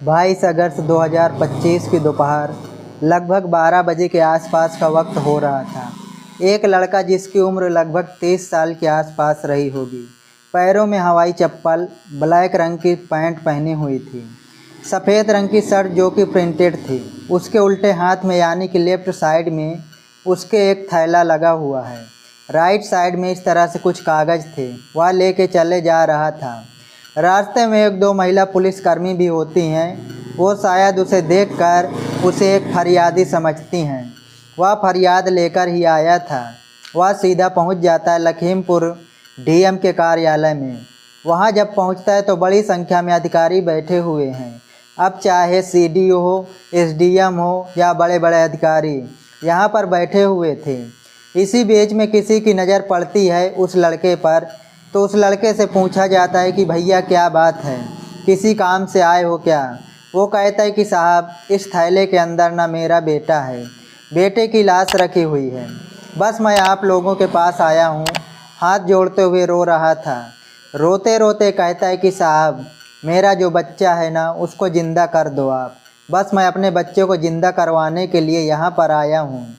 22 अगस्त 2025 की दोपहर लगभग 12 बजे के आसपास का वक्त हो रहा था। एक लड़का जिसकी उम्र लगभग 30 साल के आसपास रही होगी, पैरों में हवाई चप्पल, ब्लैक रंग की पैंट पहनी हुई थी, सफ़ेद रंग की शर्ट जो कि प्रिंटेड थी। उसके उल्टे हाथ में यानी कि लेफ्ट साइड में उसके एक थैला लगा हुआ है। राइट साइड में इस तरह से कुछ कागज़ थे, वह लेके चले जा रहा था। रास्ते में एक दो महिला पुलिसकर्मी भी होती हैं, वो शायद उसे देखकर उसे एक फरियादी समझती हैं। वह फरियाद लेकर ही आया था। वह सीधा पहुंच जाता है लखीमपुर डीएम के कार्यालय में। वहां जब पहुंचता है तो बड़ी संख्या में अधिकारी बैठे हुए हैं। अब चाहे सीडीओ हो, एसडीएम हो या बड़े बड़े अधिकारी यहाँ पर बैठे हुए थे। इसी बीच में किसी की नज़र पड़ती है उस लड़के पर, तो उस लड़के से पूछा जाता है कि भैया क्या बात है, किसी काम से आए हो क्या? वो कहता है कि साहब, इस थैले के अंदर ना मेरा बेटा है, बेटे की लाश रखी हुई है। बस मैं आप लोगों के पास आया हूँ। हाथ जोड़ते हुए रो रहा था। रोते रोते कहता है कि साहब, मेरा जो बच्चा है ना, उसको ज़िंदा कर दो आप। बस मैं अपने बच्चे को ज़िंदा करवाने के लिए यहाँ पर आया हूँ।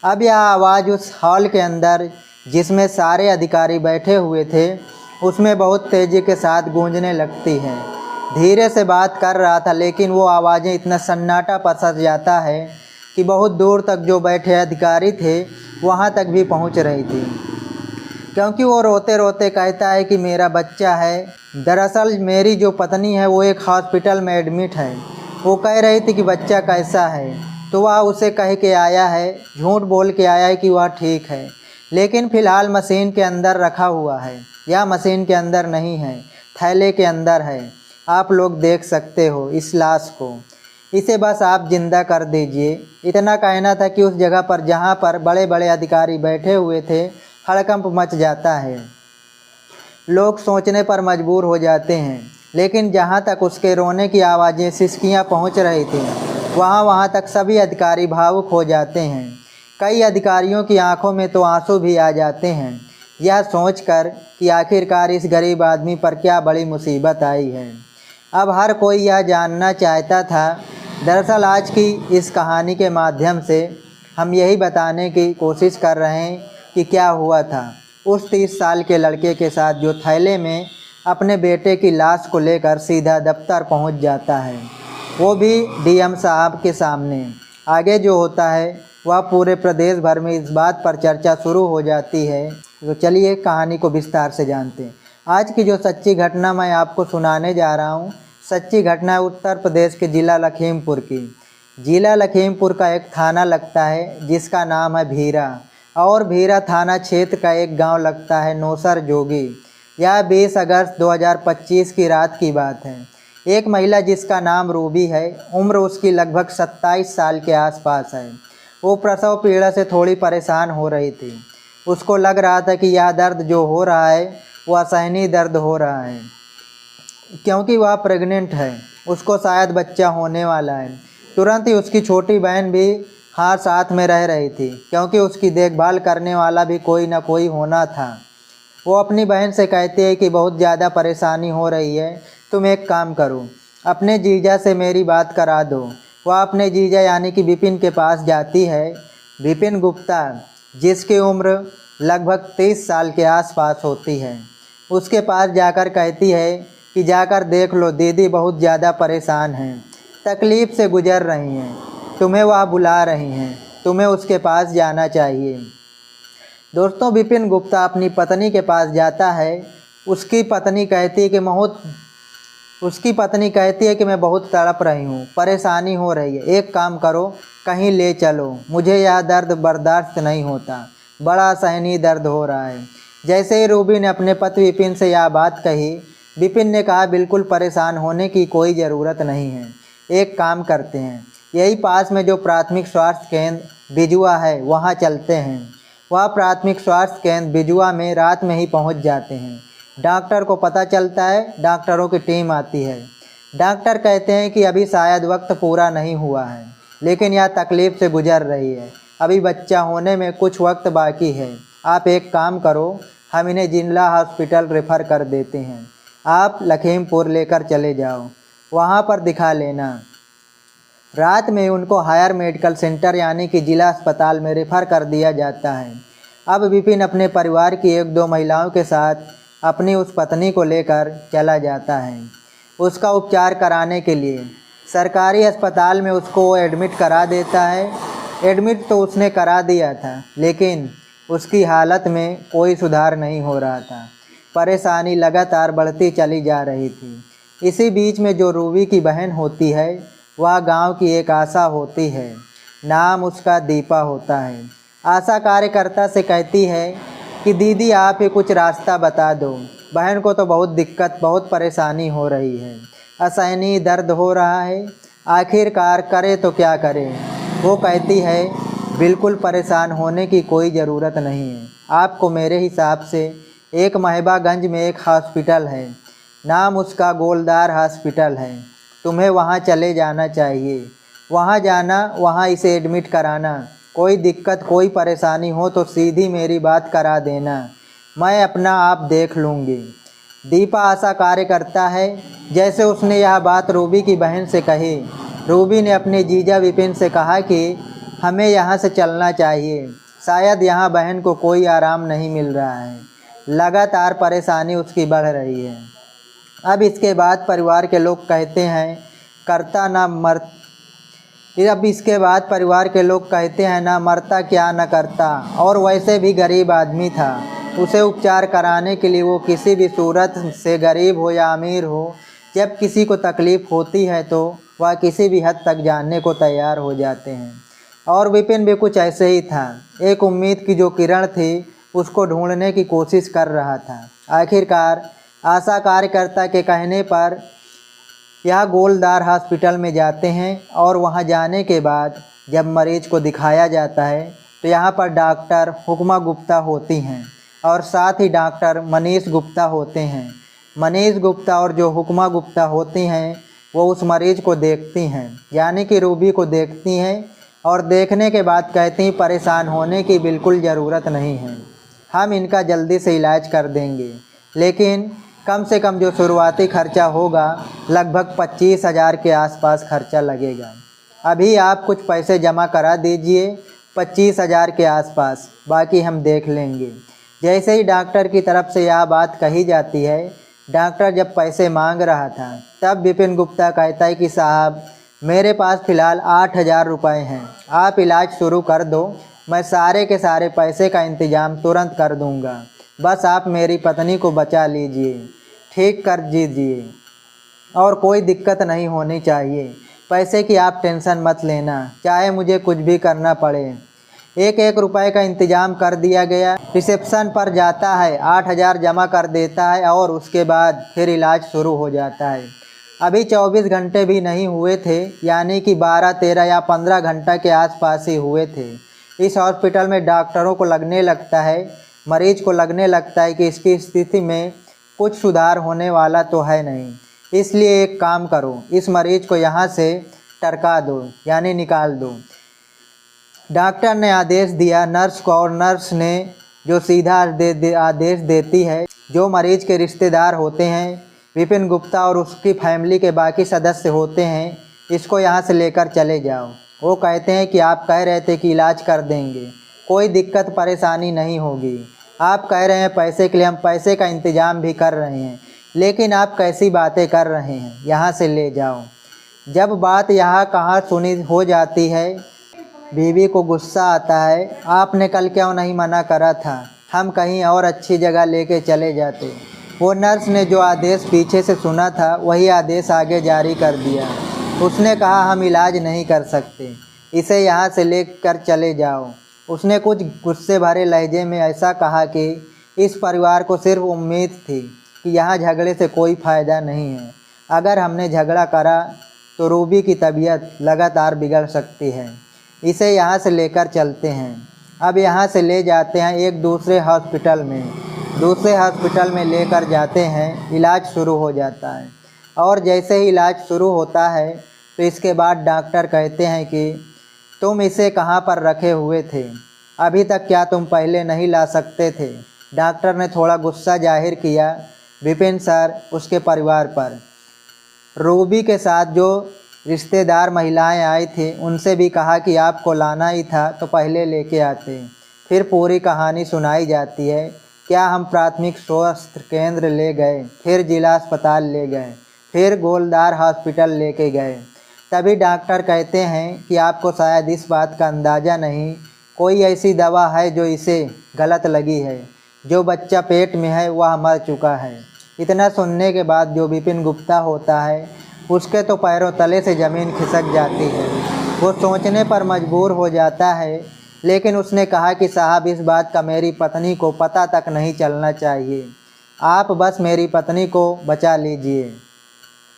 अब यह आवाज़ उस हॉल के अंदर जिसमें सारे अधिकारी बैठे हुए थे, उसमें बहुत तेज़ी के साथ गूंजने लगती है। धीरे से बात कर रहा था, लेकिन वो आवाज़ें इतना सन्नाटा पसर जाता है कि बहुत दूर तक जो बैठे अधिकारी थे वहाँ तक भी पहुँच रही थी, क्योंकि वो रोते रोते कहता है कि मेरा बच्चा है। दरअसल मेरी जो पत्नी है वो एक हॉस्पिटल में एडमिट है। वो कह रही थी कि बच्चा कैसा है, तो वह उसे कह के आया है, झूठ बोल के आया है कि वह ठीक है, लेकिन फ़िलहाल मशीन के अंदर रखा हुआ है। यह मशीन के अंदर नहीं है, थैले के अंदर है। आप लोग देख सकते हो इस लाश को। इसे बस आप ज़िंदा कर दीजिए। इतना कहना था कि उस जगह पर जहाँ पर बड़े बड़े अधिकारी बैठे हुए थे, हड़कंप मच जाता है। लोग सोचने पर मजबूर हो जाते हैं, लेकिन जहाँ तक उसके रोने की आवाज़ें, सिसकियाँ पहुँच रही थीं, वहाँ तक सभी अधिकारी भावुक हो जाते हैं। कई अधिकारियों की आंखों में तो आंसू भी आ जाते हैं, यह सोचकर कि आखिरकार इस गरीब आदमी पर क्या बड़ी मुसीबत आई है। अब हर कोई यह जानना चाहता था। दरअसल आज की इस कहानी के माध्यम से हम यही बताने की कोशिश कर रहे हैं कि क्या हुआ था उस 30 साल के लड़के के साथ, जो थैले में अपने बेटे की लाश को लेकर सीधा दफ्तर पहुंच जाता है, वो भी डीएम साहब के सामने। आगे जो होता है वह पूरे प्रदेश भर में इस बात पर चर्चा शुरू हो जाती है। तो चलिए कहानी को विस्तार से जानते हैं। आज की जो सच्ची घटना मैं आपको सुनाने जा रहा हूँ, सच्ची घटना है उत्तर प्रदेश के ज़िला लखीमपुर की। ज़िला लखीमपुर का एक थाना लगता है जिसका नाम है भीरा, और भीरा थाना क्षेत्र का एक गांव लगता है नौसर जोगी। यह 20 अगस्त 2025 की रात की बात है। एक महिला जिसका नाम रूबी है, उम्र उसकी लगभग 27 साल के आसपास है, वो प्रसव पीड़ा से थोड़ी परेशान हो रही थी। उसको लग रहा था कि यह दर्द जो हो रहा है वह असहनीय दर्द हो रहा है, क्योंकि वह प्रेग्नेंट है, उसको शायद बच्चा होने वाला है। तुरंत ही उसकी छोटी बहन भी साथ में रह रही थी, क्योंकि उसकी देखभाल करने वाला भी कोई ना कोई होना था। वो अपनी बहन से कहती है कि बहुत ज़्यादा परेशानी हो रही है, तुम एक काम करो, अपने जीजा से मेरी बात करा दो। वह अपने जीजा यानी कि विपिन के पास जाती है। विपिन गुप्ता, जिसकी उम्र लगभग 30 साल के आसपास होती है, उसके पास जाकर कहती है कि जाकर देख लो, दीदी बहुत ज़्यादा परेशान हैं, तकलीफ़ से गुज़र रही हैं, तुम्हें वह बुला रही हैं, तुम्हें उसके पास जाना चाहिए। दोस्तों, विपिन गुप्ता अपनी पत्नी के पास जाता है। उसकी पत्नी कहती है कि मैं बहुत तड़प रही हूँ, परेशानी हो रही है, एक काम करो, कहीं ले चलो, मुझे यह दर्द बर्दाश्त नहीं होता, बड़ा असहनीय दर्द हो रहा है। जैसे ही रूबी ने अपने पति विपिन से यह बात कही, विपिन ने कहा बिल्कुल परेशान होने की कोई ज़रूरत नहीं है, एक काम करते हैं, यही पास में जो प्राथमिक स्वास्थ्य केंद्र बिजुआ है वहाँ चलते हैं। वह प्राथमिक स्वास्थ्य केंद्र बिजुआ में रात में ही पहुँच जाते हैं। डॉक्टर को पता चलता है, डॉक्टरों की टीम आती है। डॉक्टर कहते हैं कि अभी शायद वक्त पूरा नहीं हुआ है, लेकिन यह तकलीफ़ से गुजर रही है, अभी बच्चा होने में कुछ वक्त बाकी है। आप एक काम करो, हम इन्हें जिला हॉस्पिटल रेफ़र कर देते हैं, आप लखीमपुर लेकर चले जाओ। वहाँ पर दिखा लेना। रात में उनको हायर मेडिकल सेंटर यानी कि ज़िला अस्पताल में रेफ़र कर दिया जाता है। अब विपिन अपने परिवार की 1-2 महिलाओं के साथ अपनी उस पत्नी को लेकर चला जाता है उसका उपचार कराने के लिए। सरकारी अस्पताल में उसको एडमिट करा देता है। एडमिट तो उसने करा दिया था, लेकिन उसकी हालत में कोई सुधार नहीं हो रहा था। परेशानी लगातार बढ़ती चली जा रही थी। इसी बीच में जो रूबी की बहन होती है वह गांव की एक आशा होती है। नाम उसका दीपा होता है। आशा कार्यकर्ता से कहती है कि दीदी आप ही कुछ रास्ता बता दो, बहन को तो बहुत दिक्कत बहुत परेशानी हो रही है, असहनीय दर्द हो रहा है, आखिरकार करे तो क्या करे। वो कहती है बिल्कुल परेशान होने की कोई ज़रूरत नहीं है। आपको मेरे हिसाब से एक महबागंज में एक हॉस्पिटल है, नाम उसका गोलदार हॉस्पिटल है, तुम्हें वहाँ चले जाना चाहिए। वहाँ जाना, वहाँ इसे एडमिट कराना। कोई दिक्कत कोई परेशानी हो तो सीधी मेरी बात करा देना, मैं अपना आप देख लूँगी। दीपा आशा कार्य करता है। जैसे उसने यह बात रूबी की बहन से कही, रूबी ने अपने जीजा विपिन से कहा कि हमें यहाँ से चलना चाहिए, शायद यहाँ बहन को कोई आराम नहीं मिल रहा है, लगातार परेशानी उसकी बढ़ रही है। अब इसके बाद परिवार के लोग कहते हैं करता ना मर अब इसके बाद परिवार के लोग कहते हैं ना मरता क्या न करता, और वैसे भी गरीब आदमी था। उसे उपचार कराने के लिए वो किसी भी सूरत से गरीब हो या अमीर हो, जब किसी को तकलीफ़ होती है तो वह किसी भी हद तक जाने को तैयार हो जाते हैं। और विपिन भी कुछ ऐसे ही था। एक उम्मीद की जो किरण थी उसको ढूंढने की कोशिश कर रहा था। आखिरकार आशा कार्यकर्ता के कहने पर यह गोलदार हॉस्पिटल में जाते हैं, और वहां जाने के बाद जब मरीज को दिखाया जाता है तो यहाँ पर डॉक्टर हुक्मा गुप्ता होती हैं और साथ ही डॉक्टर मनीष गुप्ता होते हैं। मनीष गुप्ता और जो हुक्मा गुप्ता होती हैं वो उस मरीज़ को देखती हैं, यानी कि रूबी को देखती हैं, और देखने के बाद कहती हैं परेशान होने की बिल्कुल ज़रूरत नहीं है, हम इनका जल्दी से इलाज कर देंगे, लेकिन कम से कम जो शुरुआती खर्चा होगा लगभग 25,000 के आसपास खर्चा लगेगा। अभी आप कुछ पैसे जमा करा दीजिए 25,000 के आसपास, बाकी हम देख लेंगे। जैसे ही डॉक्टर की तरफ से यह बात कही जाती है, डॉक्टर जब पैसे मांग रहा था तब विपिन गुप्ता कहता है कि साहब मेरे पास फ़िलहाल 8,000 रुपये हैं, आप इलाज शुरू कर दो, मैं सारे के सारे पैसे का इंतज़ाम तुरंत कर दूंगा, बस आप मेरी पत्नी को बचा लीजिए, ठीक कर दीजिए, और कोई दिक्कत नहीं होनी चाहिए। पैसे की आप टेंशन मत लेना, चाहे मुझे कुछ भी करना पड़े। 1-1 रुपये का इंतज़ाम कर दिया गया। रिसेप्शन पर जाता है, 8,000 जमा कर देता है और उसके बाद फिर इलाज शुरू हो जाता है। अभी 24 घंटे भी नहीं हुए थे, यानी कि 12, 13 या 15 घंटा के आसपास ही हुए थे। इस हॉस्पिटल में डॉक्टरों को लगने लगता है, मरीज को लगने लगता है कि इसकी स्थिति में कुछ सुधार होने वाला तो है नहीं, इसलिए एक काम करो, इस मरीज को यहाँ से टरका दो, यानी निकाल दो। डॉक्टर ने आदेश दिया नर्स को, और नर्स ने जो सीधा आदेश देती है, जो मरीज के रिश्तेदार होते हैं, विपिन गुप्ता और उसकी फैमिली के बाकी सदस्य होते हैं, इसको यहाँ से लेकर चले जाओ। वो कहते हैं कि आप कह रहे थे कि इलाज कर देंगे, कोई दिक्कत परेशानी नहीं होगी, आप कह रहे हैं पैसे के लिए, हम पैसे का इंतज़ाम भी कर रहे हैं, लेकिन आप कैसी बातें कर रहे हैं, यहाँ से ले जाओ। जब बात यहाँ कहाँ सुनी हो जाती है, बीवी को गुस्सा आता है, आपने कल क्यों नहीं मना करा था, हम कहीं और अच्छी जगह लेके चले जाते। वो नर्स ने जो आदेश पीछे से सुना था वही आदेश आगे जारी कर दिया। उसने कहा हम इलाज नहीं कर सकते, इसे यहाँ से लेकर चले जाओ। उसने कुछ गुस्से भरे लहजे में ऐसा कहा कि इस परिवार को सिर्फ उम्मीद थी कि यहाँ झगड़े से कोई फ़ायदा नहीं है, अगर हमने झगड़ा करा तो रूबी की तबीयत लगातार बिगड़ सकती है, इसे यहाँ से लेकर चलते हैं। अब यहाँ से ले जाते हैं एक दूसरे हॉस्पिटल में लेकर जाते हैं, इलाज शुरू हो जाता है। और जैसे ही इलाज शुरू होता है तो इसके बाद डॉक्टर कहते हैं कि तुम इसे कहाँ पर रखे हुए थे, अभी तक क्या तुम पहले नहीं ला सकते थे। डॉक्टर ने थोड़ा गुस्सा जाहिर किया विपिन सर उसके परिवार पर। रूबी के साथ जो रिश्तेदार महिलाएं आई थी उनसे भी कहा कि आपको लाना ही था तो पहले लेके आते। फिर पूरी कहानी सुनाई जाती है। क्या हम प्राथमिक स्वास्थ्य केंद्र ले गए, फिर जिला अस्पताल ले गए, फिर गोलदार हॉस्पिटल लेके गए। तभी डॉक्टर कहते हैं कि आपको शायद इस बात का अंदाज़ा नहीं, कोई ऐसी दवा है जो इसे गलत लगी है। जो बच्चा पेट में है वह मर चुका है। इतना सुनने के बाद जो विपिन गुप्ता होता है उसके तो पैरों तले से ज़मीन खिसक जाती है। वो सोचने पर मजबूर हो जाता है, लेकिन उसने कहा कि साहब इस बात का मेरी पत्नी को पता तक नहीं चलना चाहिए। आप बस मेरी पत्नी को बचा लीजिए।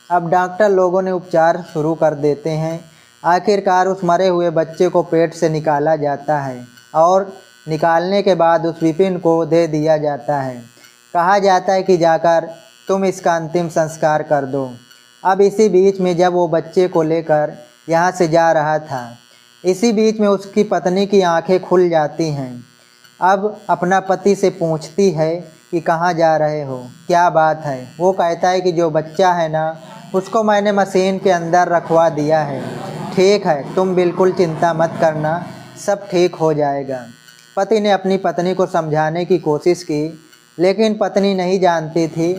अब डॉक्टर लोगों ने उपचार शुरू कर देते हैं। आखिरकार उस मरे हुए बच्चे को पेट से निकाला जाता है और निकालने के बाद उस विपिन को दे दिया जाता है। कहा जाता है कि जाकर तुम इसका अंतिम संस्कार कर दो। अब इसी बीच में जब वो बच्चे को लेकर यहाँ से जा रहा था, इसी बीच में उसकी पत्नी की आंखें खुल जाती हैं। अब अपना पति से पूछती है कि कहाँ जा रहे हो, क्या बात है। वो कहता है कि जो बच्चा है ना, उसको मैंने मशीन के अंदर रखवा दिया है। ठीक है, तुम बिल्कुल चिंता मत करना, सब ठीक हो जाएगा। पति ने अपनी पत्नी को समझाने की कोशिश की, लेकिन पत्नी नहीं जानती थी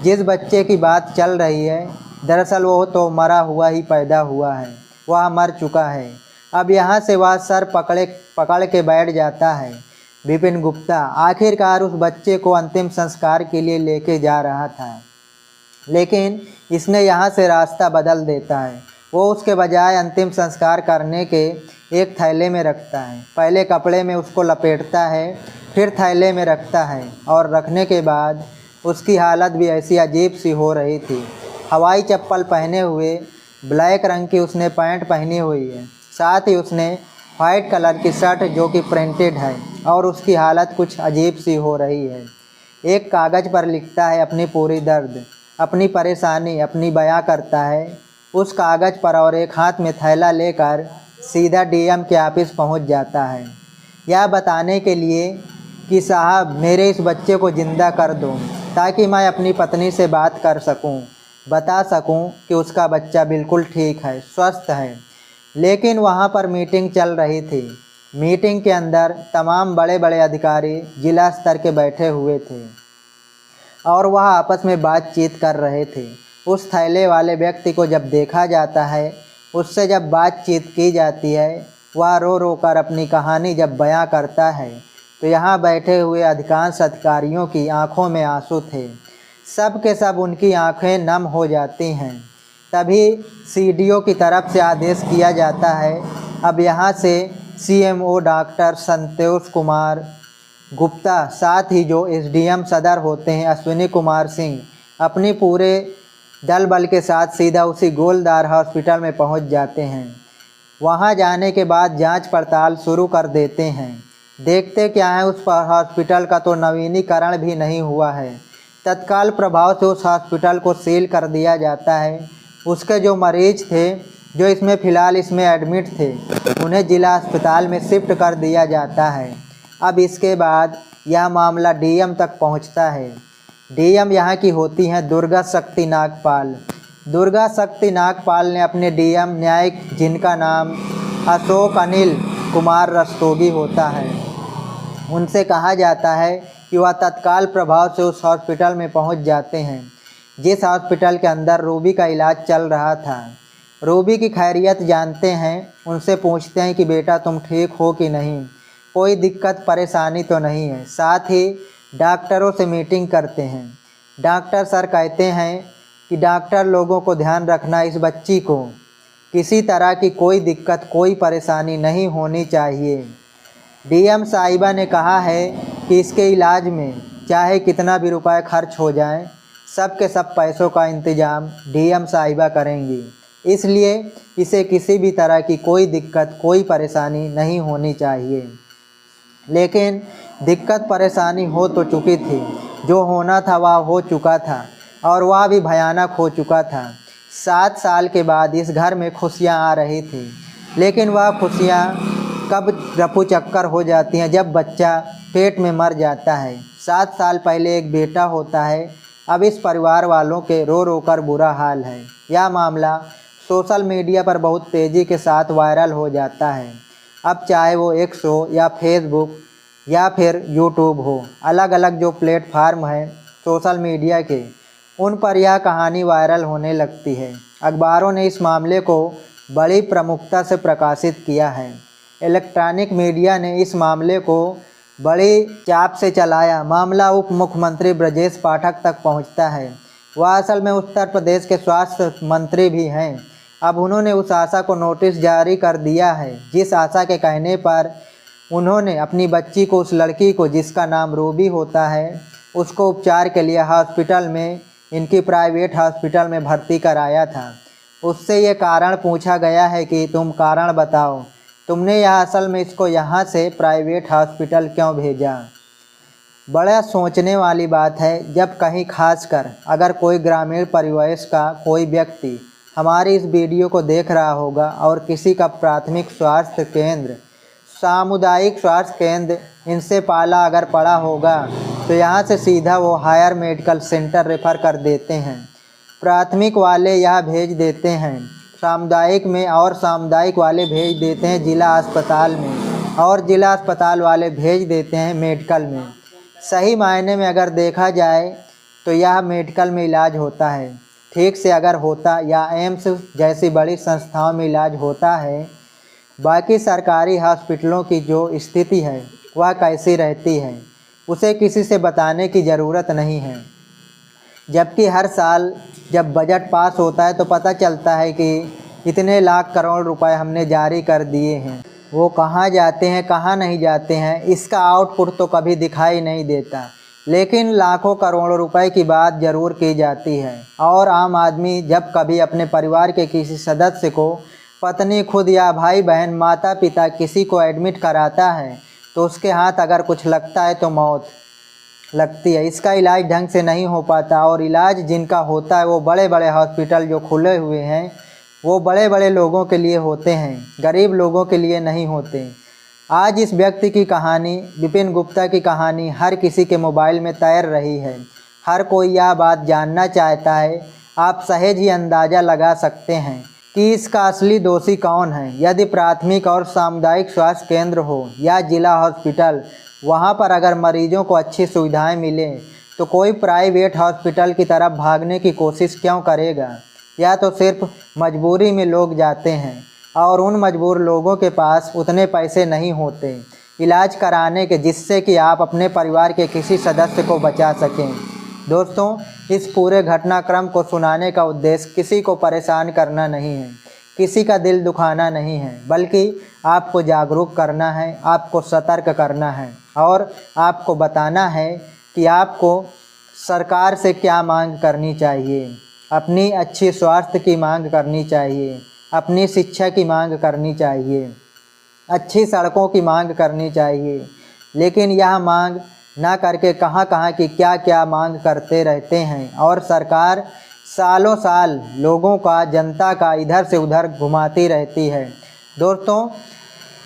जिस बच्चे की बात चल रही है दरअसल वो तो मरा हुआ ही पैदा हुआ है, वह मर चुका है। अब यहाँ से वह सर पकड़ के बैठ जाता है। विपिन गुप्ता आखिरकार उस बच्चे को अंतिम संस्कार के लिए लेके जा रहा था, लेकिन इसने यहाँ से रास्ता बदल देता है। वो उसके बजाय अंतिम संस्कार करने के एक थैले में रखता है। पहले कपड़े में उसको लपेटता है, फिर थैले में रखता है, और रखने के बाद उसकी हालत भी ऐसी अजीब सी हो रही थी। हवाई चप्पल पहने हुए, ब्लैक रंग की उसने पैंट पहनी हुई है, साथ ही उसने वाइट कलर की शर्ट जो कि प्रिंटेड है, और उसकी हालत कुछ अजीब सी हो रही है। एक कागज़ पर लिखता है अपनी पूरी दर्द, अपनी परेशानी अपनी बयां करता है उस कागज़ पर, और एक हाथ में थैला लेकर सीधा डीएम के ऑफिस पहुंच जाता है, यह बताने के लिए कि साहब मेरे इस बच्चे को ज़िंदा कर दो ताकि मैं अपनी पत्नी से बात कर सकूं, बता सकूं कि उसका बच्चा बिल्कुल ठीक है, स्वस्थ है। लेकिन वहां पर मीटिंग चल रही थी। मीटिंग के अंदर तमाम बड़े बड़े अधिकारी जिला स्तर के बैठे हुए थे और वह आपस में बातचीत कर रहे थे। उस थैले वाले व्यक्ति को जब देखा जाता है, उससे जब बातचीत की जाती है, वह रो रो कर अपनी कहानी जब बयां करता है, तो यहाँ बैठे हुए अधिकांश अधिकारियों की आंखों में आंसू थे। सब के सब उनकी आंखें नम हो जाती हैं। तभी सीडीओ की तरफ से आदेश किया जाता है, अब यहाँ से सीएमओ डॉक्टर संतोष कुमार गुप्ता, साथ ही जो एसडीएम सदर होते हैं अश्विनी कुमार सिंह, अपनी पूरे दल बल के साथ सीधा उसी गोलदार हॉस्पिटल में पहुंच जाते हैं। वहां जाने के बाद जांच पड़ताल शुरू कर देते हैं। देखते क्या है, उस हॉस्पिटल का तो नवीनीकरण भी नहीं हुआ है। तत्काल प्रभाव से उस हॉस्पिटल को सील कर दिया जाता है। उसके जो मरीज थे, जो इसमें फ़िलहाल इसमें एडमिट थे, उन्हें जिला अस्पताल में शिफ्ट कर दिया जाता है। अब इसके बाद यह मामला डीएम तक पहुंचता है। डीएम यहाँ की होती हैं दुर्गा शक्ति नागपाल। दुर्गा शक्ति नागपाल ने अपने डीएम न्यायिक, जिनका नाम अशोक अनिल कुमार रस्तोगी होता है, उनसे कहा जाता है कि वह तत्काल प्रभाव से उस हॉस्पिटल में पहुंच जाते हैं जिस हॉस्पिटल के अंदर रूबी का इलाज चल रहा था। रूबी की खैरियत जानते हैं, उनसे पूछते हैं कि बेटा तुम ठीक हो कि नहीं, कोई दिक्कत परेशानी तो नहीं है। साथ ही डॉक्टरों से मीटिंग करते हैं। डॉक्टर सर कहते हैं कि डॉक्टर लोगों को ध्यान रखना, इस बच्ची को किसी तरह की कोई दिक्कत कोई परेशानी नहीं होनी चाहिए। डीएम साहिबा ने कहा है कि इसके इलाज में चाहे कितना भी रुपए खर्च हो जाए, सब के सब पैसों का इंतज़ाम डीएम साहिबा करेंगी, इसलिए इसे किसी भी तरह की कोई दिक्कत कोई परेशानी नहीं होनी चाहिए। लेकिन दिक्कत परेशानी हो तो चुकी थी, जो होना था वह हो चुका था, और वह भी भयानक हो चुका था। 7 साल के बाद इस घर में खुशियाँ आ रही थी, लेकिन वह खुशियाँ कब रफू चक्कर हो जाती हैं जब बच्चा पेट में मर जाता है। 7 साल पहले एक बेटा होता है। अब इस परिवार वालों के रो रो कर बुरा हाल है। यह मामला सोशल मीडिया पर बहुत तेज़ी के साथ वायरल हो जाता है। अब चाहे वो एक्स हो या फेसबुक या फिर यूट्यूब हो, अलग अलग जो प्लेटफार्म हैं सोशल मीडिया के, उन पर यह कहानी वायरल होने लगती है। अखबारों ने इस मामले को बड़ी प्रमुखता से प्रकाशित किया है। इलेक्ट्रॉनिक मीडिया ने इस मामले को बड़ी चाप से चलाया। मामला उप मुख्यमंत्री ब्रजेश पाठक तक पहुंचता है। वह असल में उत्तर प्रदेश के स्वास्थ्य मंत्री भी हैं। अब उन्होंने उस आशा को नोटिस जारी कर दिया है, जिस आशा के कहने पर उन्होंने अपनी बच्ची को, उस लड़की को जिसका नाम रूबी होता है, उसको उपचार के लिए हॉस्पिटल में, इनकी प्राइवेट हॉस्पिटल में भर्ती कराया था। उससे ये कारण पूछा गया है कि तुम कारण बताओ, तुमने यह असल में इसको यहाँ से प्राइवेट हॉस्पिटल क्यों भेजा। बड़ा सोचने वाली बात है जब कहीं खासकर अगर कोई ग्रामीण परिवेश का कोई व्यक्ति हमारी इस वीडियो को देख रहा होगा और किसी का प्राथमिक स्वास्थ्य केंद्र, सामुदायिक स्वास्थ्य केंद्र इनसे पाला अगर पड़ा होगा तो यहाँ से सीधा वो हायर मेडिकल सेंटर रेफ़र कर देते हैं। प्राथमिक वाले यहाँ भेज देते हैं सामुदायिक में, और सामुदायिक वाले भेज देते हैं जिला अस्पताल में, और जिला अस्पताल वाले भेज देते हैं मेडिकल में। सही मायने में अगर देखा जाए तो यह मेडिकल में इलाज होता है। ठीक से अगर होता या एम्स जैसी बड़ी संस्थाओं में इलाज होता है, बाकी सरकारी हॉस्पिटलों की जो स्थिति है वह कैसी रहती है उसे किसी से बताने की ज़रूरत नहीं है। जबकि हर साल जब बजट पास होता है तो पता चलता है कि इतने लाख करोड़ रुपए हमने जारी कर दिए हैं। वो कहाँ जाते हैं, कहाँ नहीं जाते हैं, इसका आउटपुट तो कभी दिखाई नहीं देता, लेकिन लाखों करोड़ों रुपए की बात ज़रूर की जाती है। और आम आदमी जब कभी अपने परिवार के किसी सदस्य को, पत्नी खुद या भाई बहन, माता पिता किसी को एडमिट कराता है तो उसके हाथ अगर कुछ लगता है तो मौत लगती है। इसका इलाज ढंग से नहीं हो पाता, और इलाज जिनका होता है वो बड़े बड़े हॉस्पिटल जो खुले हुए हैं वो बड़े बड़े लोगों के लिए होते हैं, गरीब लोगों के लिए नहीं होते। आज इस व्यक्ति की कहानी, विपिन गुप्ता की कहानी हर किसी के मोबाइल में तैर रही है। हर कोई यह बात जानना चाहता है। आप सहज ही अंदाज़ा लगा सकते हैं कि इसका असली दोषी कौन है। यदि प्राथमिक और सामुदायिक स्वास्थ्य केंद्र हो या जिला हॉस्पिटल, वहाँ पर अगर मरीजों को अच्छी सुविधाएं मिलें तो कोई प्राइवेट हॉस्पिटल की तरफ भागने की कोशिश क्यों करेगा। या तो सिर्फ मजबूरी में लोग जाते हैं, और उन मजबूर लोगों के पास उतने पैसे नहीं होते इलाज कराने के, जिससे कि आप अपने परिवार के किसी सदस्य को बचा सकें। दोस्तों, इस पूरे घटनाक्रम को सुनाने का उद्देश्य किसी को परेशान करना नहीं है, किसी का दिल दुखाना नहीं है, बल्कि आपको जागरूक करना है, आपको सतर्क करना है, और आपको बताना है कि आपको सरकार से क्या मांग करनी चाहिए। अपनी अच्छी स्वास्थ्य की मांग करनी चाहिए, अपनी शिक्षा की मांग करनी चाहिए, अच्छी सड़कों की मांग करनी चाहिए। लेकिन यह मांग ना करके कहाँ कहाँ की क्या क्या मांग करते रहते हैं, और सरकार सालों साल लोगों का, जनता का इधर से उधर घुमाती रहती है। दोस्तों,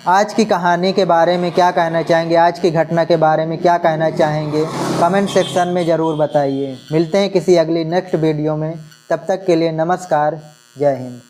आज की कहानी के बारे में क्या कहना चाहेंगे, आज की घटना के बारे में क्या कहना चाहेंगे, कमेंट सेक्शन में ज़रूर बताइए। मिलते हैं किसी अगली नेक्स्ट वीडियो में, तब तक के लिए नमस्कार, जय हिंद।